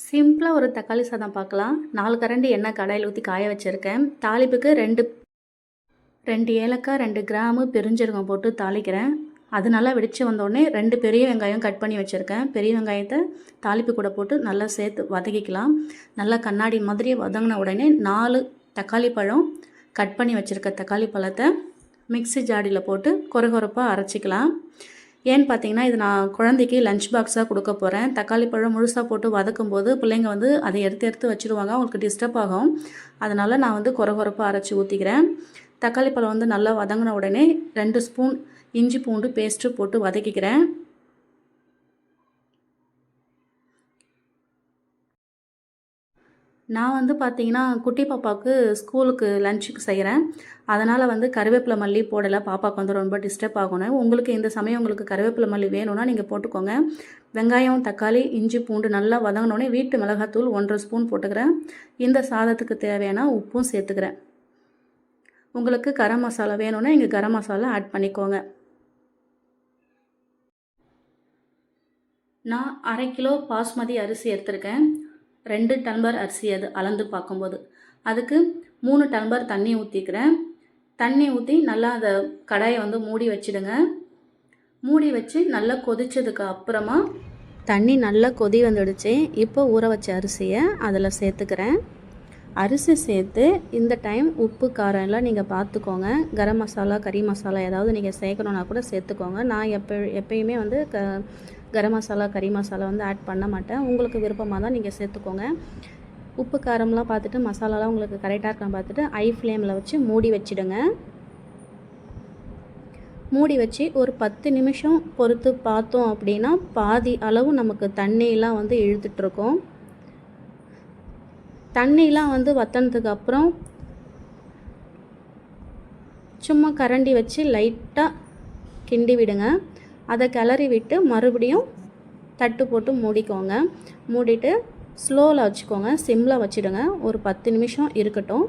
சிம்பிளா ஒரு தக்காளி சாதம் பார்க்கலாம். 4 கரண்டி எண்ணெய் கடாயில ஊத்தி காய வச்சிருக்கேன். தாளிப்புக்கு 2 ஏலக்காய், 2 கிராம்பு, பெருஞ்சீரகம் போட்டு தாளிக்கிறேன். அது நல்லா வெடிச்சு வந்தோடனே 2 பெரிய வெங்காயம் கட் பண்ணி வச்சுருக்கேன். பெரிய வெங்காயத்தை தாளிப்பு கூட போட்டு நல்லா சேர்த்து வதக்கிக்கலாம். நல்லா கண்ணாடி மாதிரி வதங்கின உடனே 4 தக்காளி பழம் கட் பண்ணி வச்சுருக்க தக்காளி பழத்தை மிக்ஸி ஜாடியில் போட்டு கொரகொரப்பாக அரைச்சிக்கலாம். ஏன்னு பார்த்தீங்கன்னா, இது நான் குழந்தைக்கு லஞ்ச் பாக்ஸாக கொடுக்க போகிறேன். தக்காளி பழம் முழுசாக போட்டு வதக்கும்போது பிள்ளைங்க வந்து அதை எடுத்து வச்சுருவாங்க. அவங்களுக்கு டிஸ்டர்ப் ஆகும். அதனால் நான் வந்து கொரகொரப்பாக அரைச்சி ஊற்றிக்கிறேன். தக்காளி பழம் வந்து நல்லா வதங்கின உடனே 2 ஸ்பூன் இஞ்சி பூண்டு பேஸ்ட்டு போட்டு வதக்கிக்கிறேன். நான் வந்து பார்த்தீங்கன்னா, குட்டி பாப்பாவுக்கு ஸ்கூலுக்கு லஞ்சுக்கு செய்கிறேன். அதனால் வந்து கருவேப்பிலை மல்லி போடலை. பாப்பாவுக்கு வந்து ரொம்ப டிஸ்டர்ப் ஆகணும். உங்களுக்கு இந்த சமயம் உங்களுக்கு கருவேப்பிலை மல்லி வேணும்னா நீங்கள் போட்டுக்கோங்க. வெங்காயம், தக்காளி, இஞ்சி பூண்டு நல்லா வதங்கினோடனே வீட்டு மிளகாத்தூள் 1 ஸ்பூன் போட்டுக்கிறேன். இந்த சாதத்துக்கு தேவையான உப்பும் சேர்த்துக்கிறேன். உங்களுக்கு கரம் மசாலா வேணும்னா இங்கே கரம் மசாலா ஆட் பண்ணிக்கோங்க. நான் 1/2 கிலோ பாஸ்மதி அரிசி எடுத்திருக்கேன். 2 டம்ளர் அரிசி அது அளந்து பார்க்கும்போது. அதுக்கு 3 டம்ளர் தண்ணி ஊற்றிக்கிறேன். தண்ணி ஊற்றி நல்லா அதை கடாயை வந்து மூடி வச்சிடுங்க. மூடி வச்சு நல்லா கொதிச்சதுக்கு அப்புறமா தண்ணி நல்லா கொதி வந்துடுச்சு. இப்போ ஊற வச்ச அரிசியை அதில் சேர்த்துக்கிறேன். அரிசி சேர்த்து இந்த டைம் உப்பு காரம் எல்லாம் நீங்கள் பார்த்துக்கோங்க. கரம் மசாலா, கறி மசாலா ஏதாவது நீங்கள் சேர்க்கணுன்னா கூட சேர்த்துக்கோங்க. நான் எப்பயுமே வந்து கரம் மசாலா, கறி மசாலா வந்து ஆட் பண்ண மாட்டேன். உங்களுக்கு விருப்பமாக தான் நீங்கள் சேர்த்துக்கோங்க. உப்பு காரம்லாம் பார்த்துட்டு மசாலாலாம் உங்களுக்கு கரெக்டாக இருக்கான்னு பார்த்துட்டு ஹை ஃப்ளேமில் வச்சு மூடி வச்சிடுங்க. மூடி வச்சு ஒரு 10 நிமிஷம் பொறுத்து பார்த்தோம் அப்படின்னா பாதி அளவு நமக்கு தண்ணியெலாம் வந்து இழுத்துட்ருக்கோம். தண்ணியெலாம் வந்து வற்றினதுக்கு அப்புறம் சும்மா கரண்டி வச்சு லைட்டாக கிண்டி விடுங்க. அதை கிளறி விட்டு மறுபடியும் தட்டு போட்டு மூடிக்கோங்க. மூடிட்டு ஸ்லோவில் வச்சுக்கோங்க. சிம்மில் வச்சுடுங்க. ஒரு 10 நிமிஷம் இருக்கட்டும்.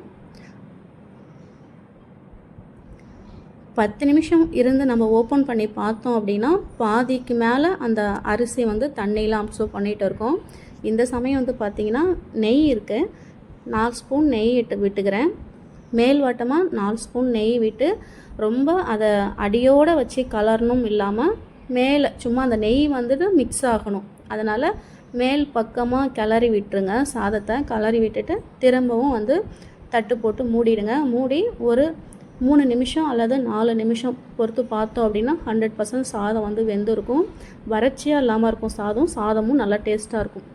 10 நிமிஷம் இருந்து நம்ம ஓப்பன் பண்ணி பார்த்தோம் அப்படின்னா பாதிக்கு மேலே அந்த அரிசி வந்து தண்ணியெலாம் அப்சர்வ் பண்ணிகிட்டு இருக்கோம். இந்த சமயம் வந்து பார்த்திங்கன்னா நெய் இருக்குது. 4 ஸ்பூன் நெய் விட்டுக்கிறேன். மேல் வாட்டமாக 4 ஸ்பூன் நெய் விட்டு ரொம்ப அதை அடியோடு வச்சு கலரணும் இல்லாமல் மேலே சும்மா அந்த நெய் வந்துட்டு மிக்ஸ் ஆகணும். அதனால் மேல் பக்கமாக கிளறி விட்டுருங்க. சாதத்தை கிளறி விட்டுட்டு திரும்பவும் வந்து தட்டு போட்டு மூடிடுங்க. மூடி ஒரு 3 நிமிஷம் அல்லது 4 நிமிஷம் பொறுத்து பார்த்தோம் அப்படின்னா 100% சாதம் வந்து வெந்திருக்கும். வறட்சியாக இல்லாமல் இருக்கும் சாதமும் நல்லா டேஸ்ட்டாக இருக்கும்.